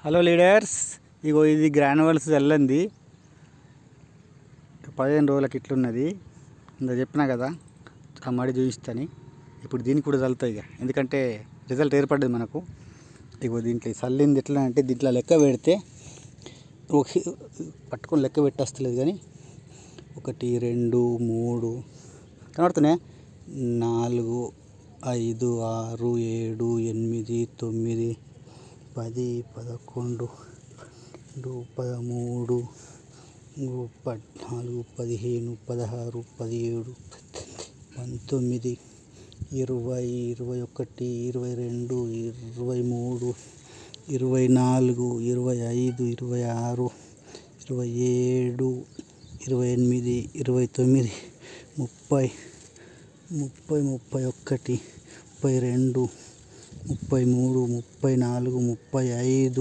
Hello leaders, ఇగో ఇది granules చల్లంది 15 రోజులకి ఇట్లున్నది. ఇందా చెప్పినా కదా ఆ మడి చూపిస్తాని. ఇప్పుడు దీనికి కూడా చల్లుతాయి ఇక, ఎందుకంటే రిజల్ట్ ఏర్పడ్డది మనకు. ఇగో దీంట్లో చల్లింది ఎట్లా అంటే దీంట్లో లెక్క పెడితే పట్టుకొని లెక్క పెట్టేస్తలేదు కానీ 1 2 3 కనబడుతున్నాయి, 4 5 6 7 8 9 10 11 12 13 14 15 16 17 19 20 21 22 23 24 25 26 27 28 29 30 31 32 33 34 35